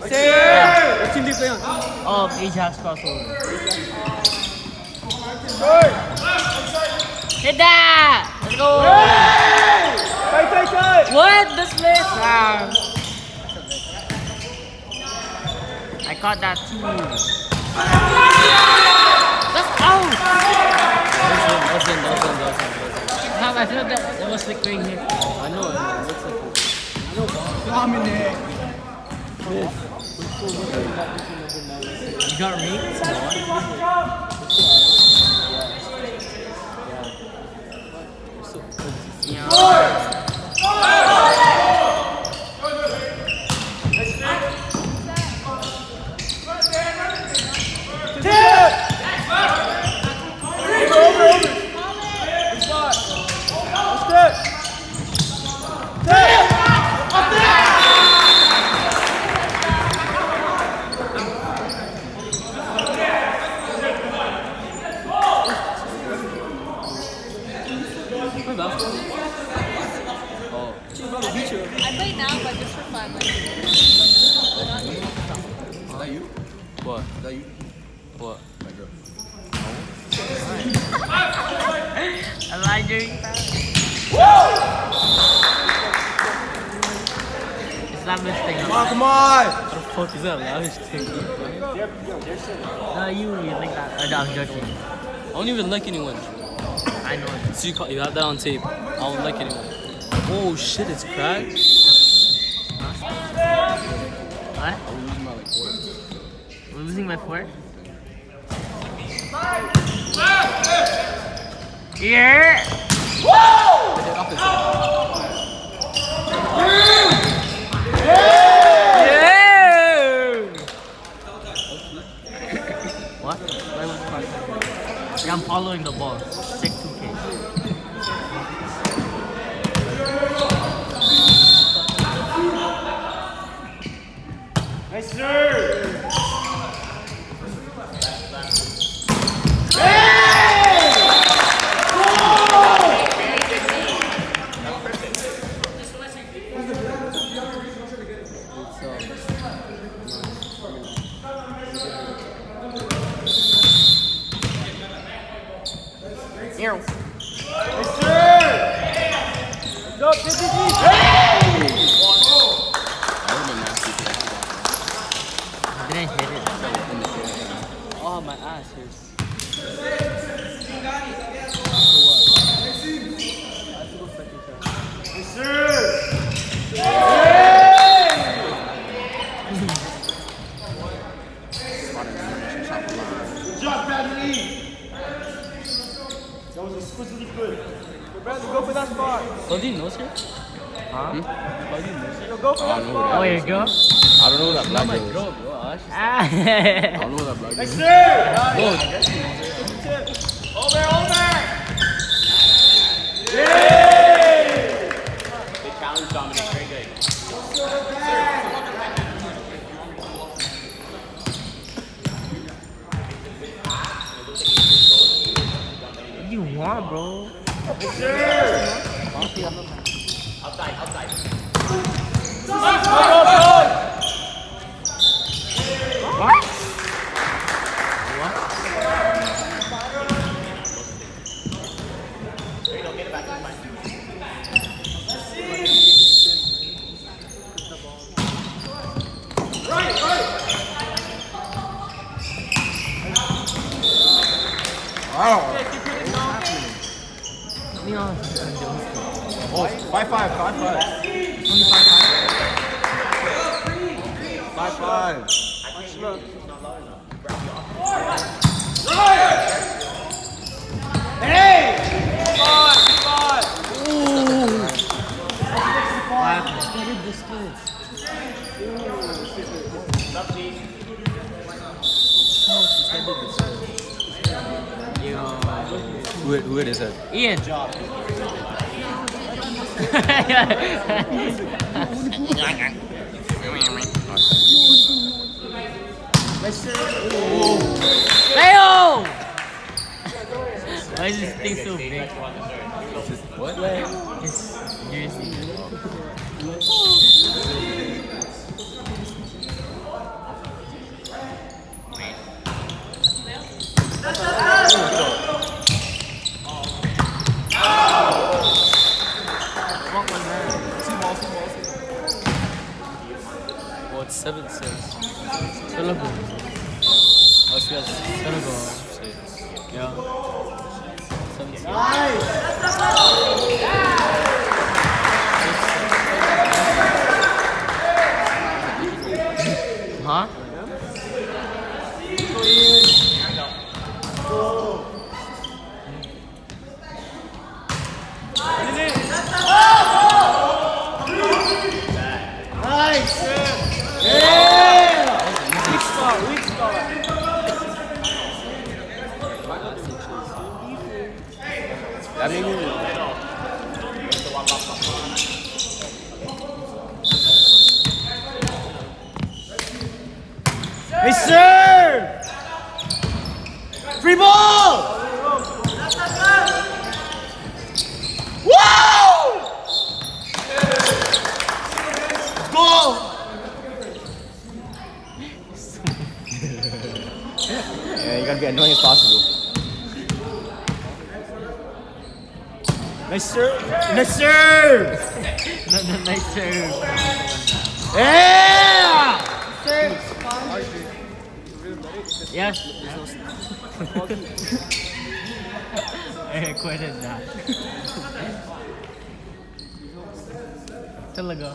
What team do you play on? Oh, Ajax crossover. Hit that! Let's go! Tight. What? This miss? I caught that too. That's out! I feel that it was like right here. I know. It looks like dominate. You got me? I play now, but just for fun. Like, Is that you? What? Is that you? What? My girl. I lied during that. It's not mistake. Come on! What the fuck is that lavish thing? No, you think that. I'm joking. I don't even like anyone. I know. So you have that on tape. I don't like anyone. Oh shit, it's cracked. What? I'm losing my like fork. Losing my fork? Yeah! What? Yeah, I'm following the ball. Check 2K. Nice serve! Didn't hit it. Oh, my ass hurts. Good job, Bradley! That was exquisitely good. Bradley, go for that spot. Claudine knows her? Huh? Claudine knows her? Go for that spot. Oh, here you go. I don't know who that black My girl is. girl, bro. Ash. I don't know who that black girl is. No, Over! Yay! Good challenge, Dominic. Very good. What do you want, bro? Outside. What? There you go. Get it back. It's fine. Wow. You know, Oh, 5-5. 5-5. Hey! Spot! Who it is that? Ian. Leo! Why is this thing so big? What? His jersey. it's 7-6. Talaga. Oh, so yes. Talaga. 6. Yeah. 7-6. Huh? Nice! Yeah! Weak start. That made me Hey, sir! Free ball! Woo! Go! Yeah, you gotta be annoying as possible. Nice serve! Nice serve! Nice serve. Yeah! Yes. Quitted na. Talaga.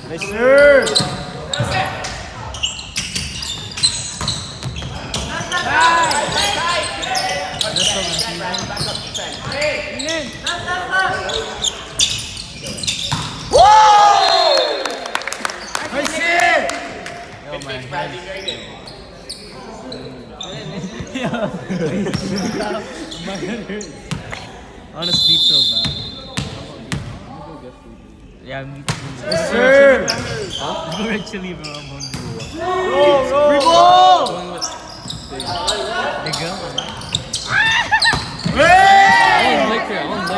Nice serve! Nice hit! Oh my Big Bradley, very good. My head hurts. I wanna sleep so bad. Yeah, me too. Yes, sir! I'm actually bro, I'm hungry. Free ball! The girl? Hey! I don't like her. I don't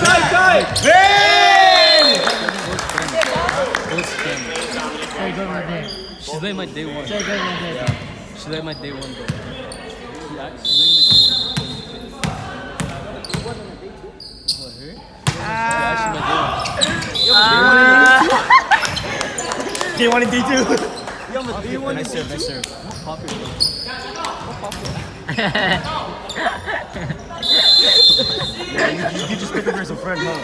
like her. Hey! Both skin. Sorry, go right there. She's like my day one. Sorry, go right there. She's like my day one, bro. She's like my day one. Oh, her? Yeah, actually my day one. Day one and day two. Day one Nice serve, nice serve. You just pick up as a friend, huh?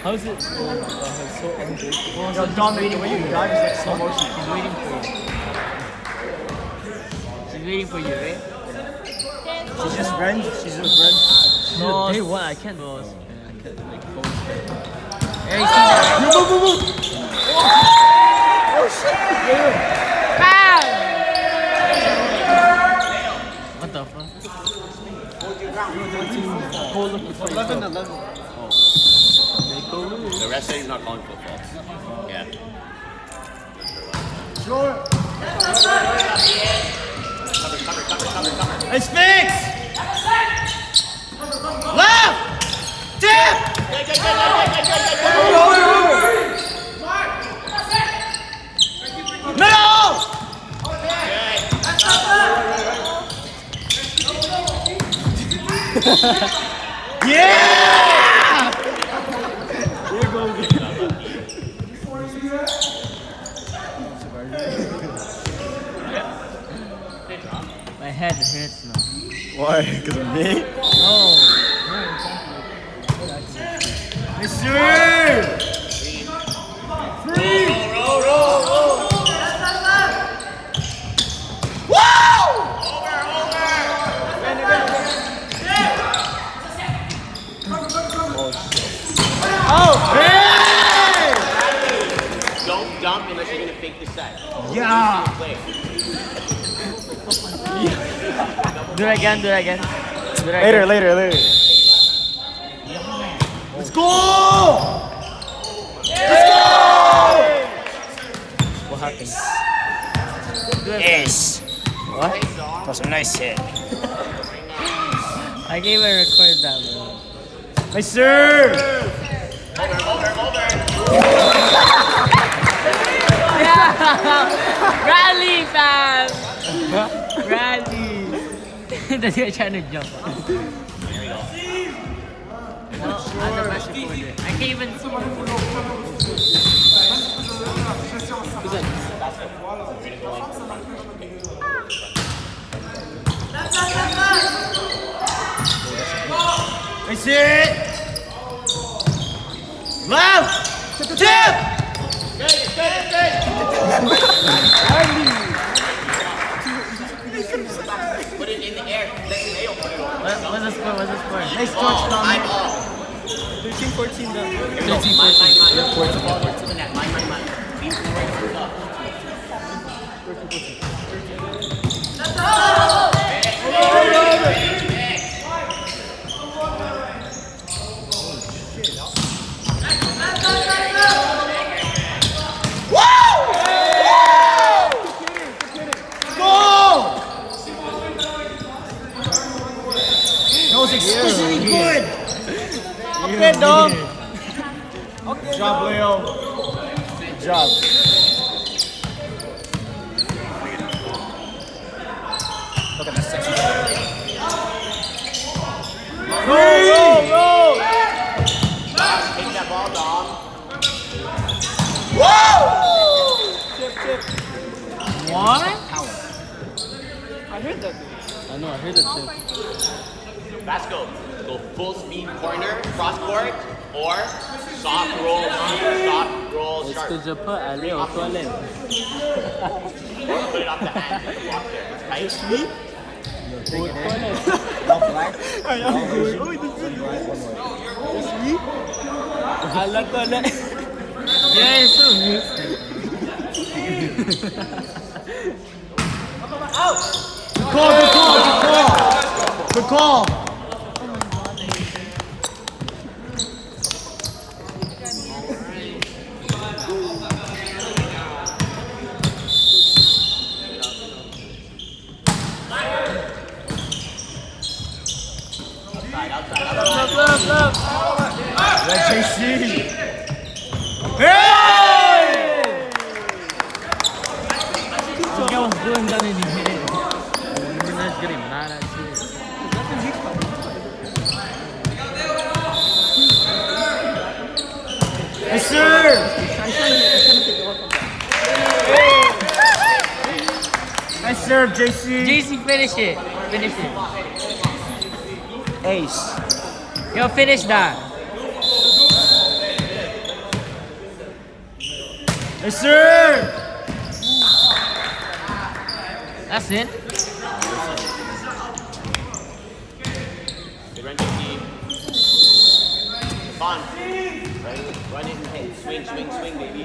How's it? Oh my god, it's so unbreakable. Yo, Dominic, the way you dive is like slow motion. She's waiting for you. She's waiting for you, right? She's just friend. She's just friend. No, Day one, I can't go. I can't like go. Hey, you see that? Move, move, move, move. Oh shit! What the fuck? Hold up before you 11, go. 11. The rest said he's not calling for faults. Yeah. Sure. Cover. Nice fix! Left! Dip! Over! Middle! Yeah! Here goes. My head hurts now. Why? Because of me? Oh. Yes, sir! Free! Roll! Woo! Oh, hey! Don't dump unless you're gonna fake the set. Yeah! Play. Do it again. Later. Let's go! What happened? Yes. What? That was a nice hit. I can't even record that, bro. Nice serve! Yeah! Rally, fam! Bradley. This guy trying to jump. There we go. Well, I'm the best reporter. I can't even see. Who's that? That's it. Left. Tip. Put it in the air. Let Leo put it over. What's the score? What's the score? Nice Oh, touch, Tommy. I'm all. 13-14 done. Here we go. 13, Mine. 14. Yeah, 14, Ball into the net. Mine. Be right up. That was exquisitely good. Okay, dog. Good job, Leo. Good job. Look at that sexy shot. Go! Take that ball, dog. Tip. What? I heard that. I know, I heard it too. Vasco, go full speed corner, cross court, or soft roll Est-ce sharp. que je peux aller aux toilettes? Put it off the hand. Walk there. It's tight. Aux toilettes. I like that. Yeah, it's so good. Good call. Let JC. Hey! This guy was doing that in his head. You're not getting mad at you. Yes, sir. Nice serve, JC. JC, finish it. Finish it. Ace. Yo, finish that. Yes, sir. That's it. Good run, JT. Fun. Run it and hit. Swing, baby.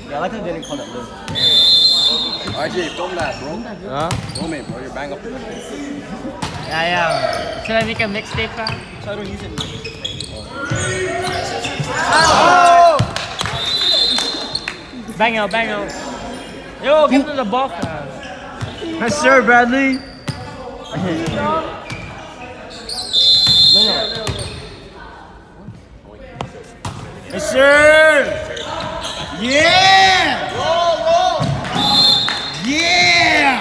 Yeah, I like how they didn't call that live. RJ, film that, bro. Huh? Film it, bro. You're bang up. Yeah. Should I make a mixtape, fam? So I don't use it anymore. Bang out. Yo, give me the ball, fam. Yes, sir, Bradley. Yes, sir. Yeah. Yeah.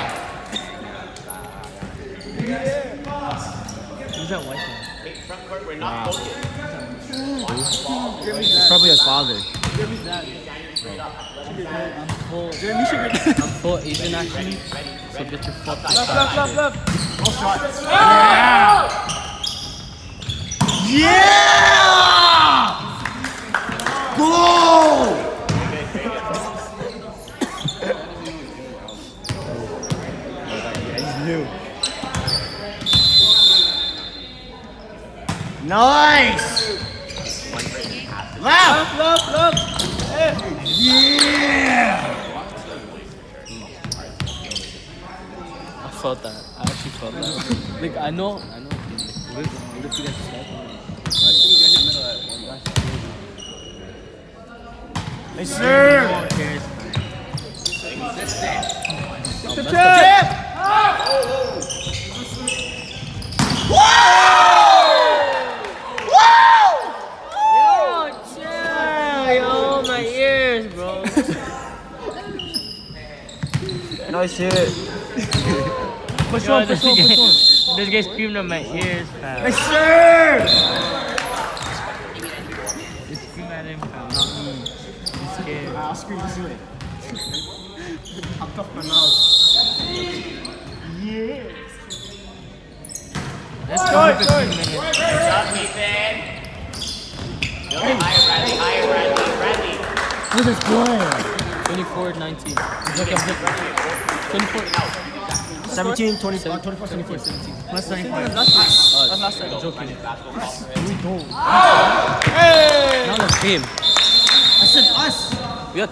Who's that white guy? Hey, front court, we're not focused. It's probably his father. I'm full Asian actually, so get your fuck Left. All shots. Yeah. Yeah. Go. He's new. Nice. Left. Yeah. I felt that. I actually felt felt that. Like, I know. I think you get hit middle at one last time. Yes, sir. No one cares. The tip! Yo, chill. Yo, my ears, bro. Nice hit. Push on. This guy screamed at my ears, fam. Yes, sir! Just scream at him, fam, not me. I'm scared. I'll scream this way. I'll cuff my mouth. Yeah. Let's go for 15 minutes. Good job, Ethan. Higher, Bradley. Higher, Bradley. Bradley. This is good. 24-19. 17, 24, 24, 24, 17. 17. Plus 25. That's last time. Joking. We don't. Now let's game. I said us.